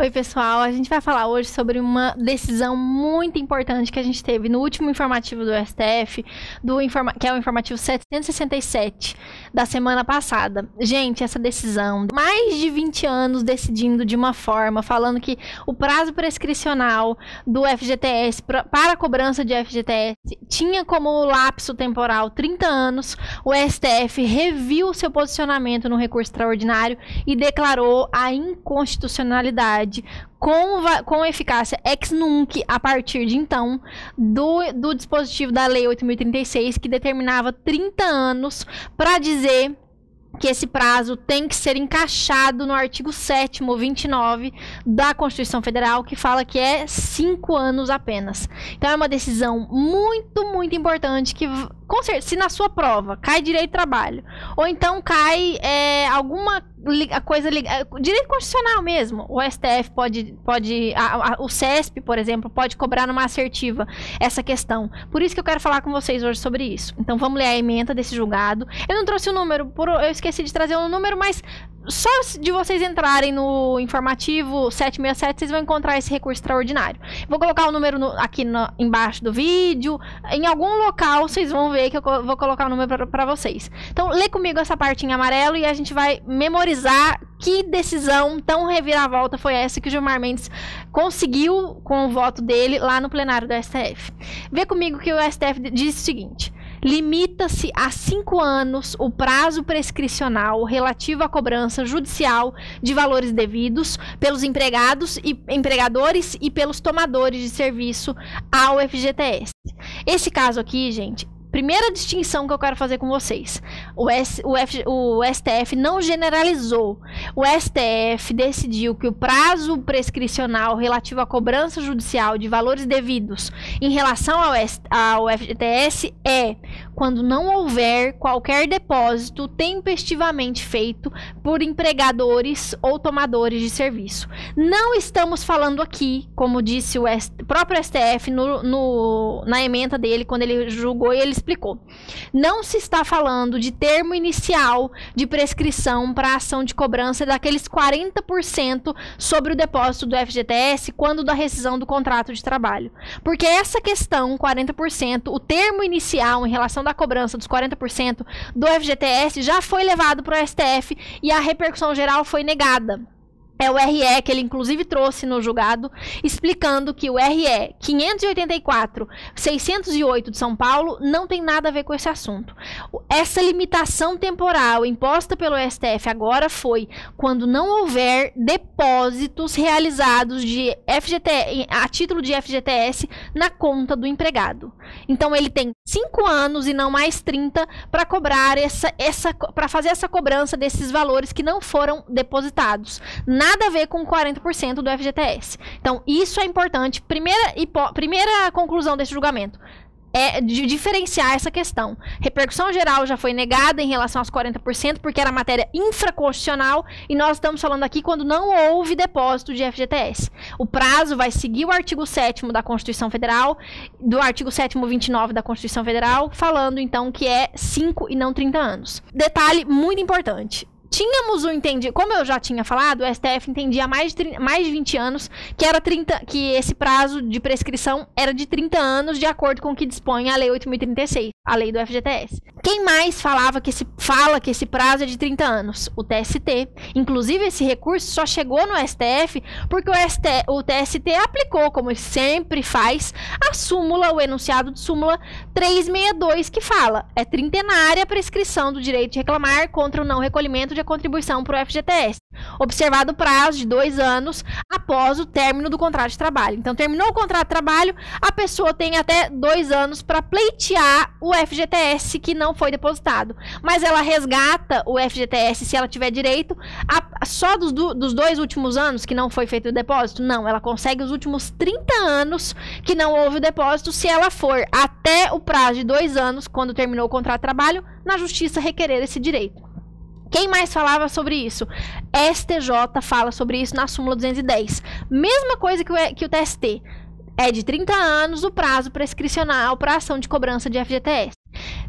Oi, pessoal, a gente vai falar hoje sobre uma decisão muito importante que a gente teve no último informativo do STF, que é o informativo 767 da semana passada. Gente, essa decisão, mais de 20 anos decidindo de uma forma, falando que o prazo prescricional do FGTS para a cobrança de FGTS tinha como lapso temporal 30 anos, o STF reviu seu posicionamento no recurso extraordinário e declarou a inconstitucionalidade com eficácia ex nunc a partir de então do dispositivo da Lei 8.036, que determinava 30 anos para dizer que esse prazo tem que ser encaixado no artigo 7º, 29 da Constituição Federal, que fala que é 5 anos apenas. Então é uma decisão muito, muito importante que, com certeza, se na sua prova cai direito do trabalho, ou então cai alguma coisa ligada, direito constitucional mesmo, o STF o CESP, por exemplo, pode cobrar numa assertiva essa questão. Por isso que eu quero falar com vocês hoje sobre isso. Então vamos ler a ementa desse julgado. Eu não trouxe o número, eu esqueci de trazer o número, mas só de vocês entrarem no informativo 767, vocês vão encontrar esse recurso extraordinário. Vou colocar o número aqui embaixo do vídeo. Em algum local vocês vão ver que eu vou colocar o número para vocês. Então lê comigo essa parte em amarelo e a gente vai memorizar que decisão tão reviravolta foi essa que o Gilmar Mendes conseguiu com o voto dele lá no plenário do STF. Vê comigo que o STF diz o seguinte: limita-se a 5 anos o prazo prescricional relativo à cobrança judicial de valores devidos pelos empregados e empregadores e pelos tomadores de serviço ao FGTS. Esse caso aqui, gente, primeira distinção que eu quero fazer com vocês: o STF não generalizou. O STF decidiu que o prazo prescricional relativo à cobrança judicial de valores devidos em relação ao FGTS é quando não houver qualquer depósito tempestivamente feito por empregadores ou tomadores de serviço. Não estamos falando aqui, como disse o próprio STF na ementa dele, quando ele julgou e ele explicou. Não se está falando de termo inicial de prescrição para a ação de cobrança daqueles 40% sobre o depósito do FGTS quando da rescisão do contrato de trabalho. Porque essa questão, 40%, o termo inicial em relação da cobrança dos 40% do FGTS já foi levado para o STF e a repercussão geral foi negada. É o RE que ele inclusive trouxe no julgado, explicando que o RE 584/608 de São Paulo não tem nada a ver com esse assunto. Essa limitação temporal imposta pelo STF agora foi quando não houver depósitos realizados de FGTS, a título de FGTS na conta do empregado. Então ele tem 5 anos e não mais 30 para cobrar para fazer essa cobrança desses valores que não foram depositados. Nada a ver com 40% do FGTS. Então, isso é importante. Primeira conclusão desse julgamento é de diferenciar essa questão. Repercussão geral já foi negada em relação aos 40%, porque era matéria infraconstitucional, e nós estamos falando aqui quando não houve depósito de FGTS. O prazo vai seguir o artigo 7º da Constituição Federal, do artigo 7º, 29 da Constituição Federal, falando então que é 5 e não 30 anos. Detalhe muito importante: tínhamos o entendido, como eu já tinha falado, o STF entendia há mais de 20 anos que esse prazo de prescrição era de 30 anos, de acordo com o que dispõe a Lei 8.036, a lei do FGTS. Quem mais fala que esse prazo é de 30 anos? O TST. Inclusive, esse recurso só chegou no STF porque o TST aplicou, como sempre faz, o enunciado de súmula 362, que fala: é trintenária a prescrição do direito de reclamar contra o não recolhimento de contribuição para o FGTS, observado o prazo de 2 anos após o término do contrato de trabalho. Então, terminou o contrato de trabalho, a pessoa tem até 2 anos para pleitear o FGTS que não foi depositado. Mas ela resgata o FGTS, se ela tiver direito, só dos 2 últimos anos que não foi feito o depósito? Não, ela consegue os últimos 30 anos que não houve o depósito, se ela for até o prazo de 2 anos, quando terminou o contrato de trabalho, na justiça requerer esse direito. Quem mais falava sobre isso? STJ fala sobre isso na súmula 210. Mesma coisa que o TST. É de 30 anos o prazo prescricional para ação de cobrança de FGTS.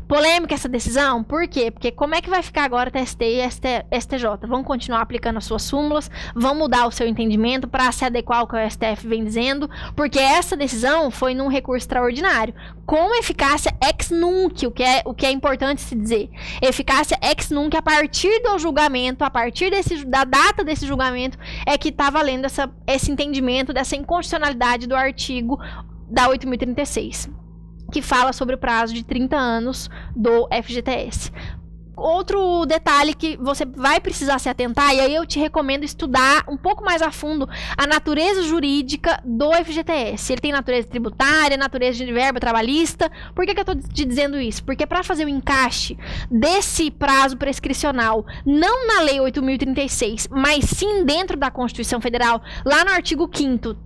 Polêmica essa decisão? Por quê? Porque como é que vai ficar agora TST e STJ? Vão continuar aplicando as suas súmulas? Vão mudar o seu entendimento para se adequar ao que o STF vem dizendo? Porque essa decisão foi num recurso extraordinário, com eficácia ex nunc, o que é importante se dizer. Eficácia ex nunc, a partir do julgamento, a partir da data desse julgamento, é que está valendo esse entendimento dessa inconstitucionalidade do artigo da 8.036. Que fala sobre o prazo de 30 anos do FGTS. Outro detalhe que você vai precisar se atentar, e aí eu te recomendo estudar um pouco mais a fundo a natureza jurídica do FGTS. Ele tem natureza tributária, natureza de verba trabalhista. Por que eu estou te dizendo isso? Porque para fazer o encaixe desse prazo prescricional, não na Lei 8.036, mas sim dentro da Constituição Federal, lá no artigo 5º,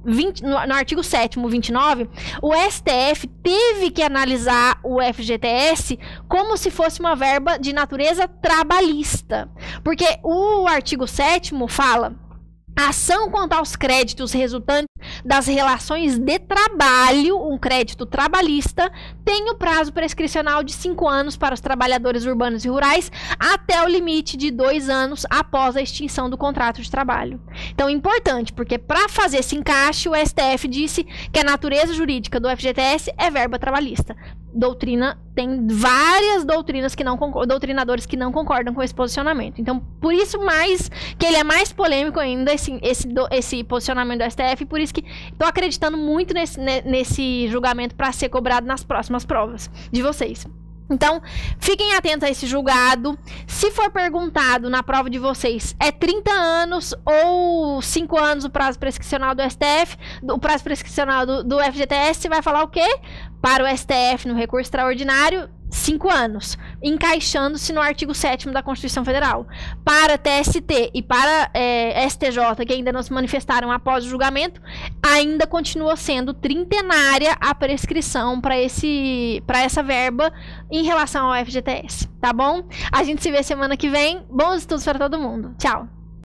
no artigo 7º, 29, o STF teve que analisar o FGTS como se fosse uma verba de natureza trabalhista, porque o artigo 7º fala: a ação quanto aos créditos resultantes das relações de trabalho, um crédito trabalhista, tem o prazo prescricional de 5 anos para os trabalhadores urbanos e rurais, até o limite de 2 anos após a extinção do contrato de trabalho. Então, importante, porque para fazer esse encaixe, o STF disse que a natureza jurídica do FGTS é verba trabalhista. Tem várias doutrinas doutrinadores que não concordam com esse posicionamento. Então, por isso mais que ele é mais polêmico ainda, esse posicionamento do STF, por isso que estou acreditando muito nesse julgamento para ser cobrado nas próximas provas de vocês. Então, fiquem atentos a esse julgado. Se for perguntado na prova de vocês, é 30 anos ou 5 anos o prazo prescricional do STF, o prazo prescricional do FGTS, você vai falar o quê? Para o STF, no recurso extraordinário, 5 anos, encaixando-se no artigo 7º da Constituição Federal. Para TST e para STJ, que ainda não se manifestaram após o julgamento, ainda continua sendo trintenária a prescrição para essa verba em relação ao FGTS, tá bom? A gente se vê semana que vem. Bons estudos para todo mundo. Tchau!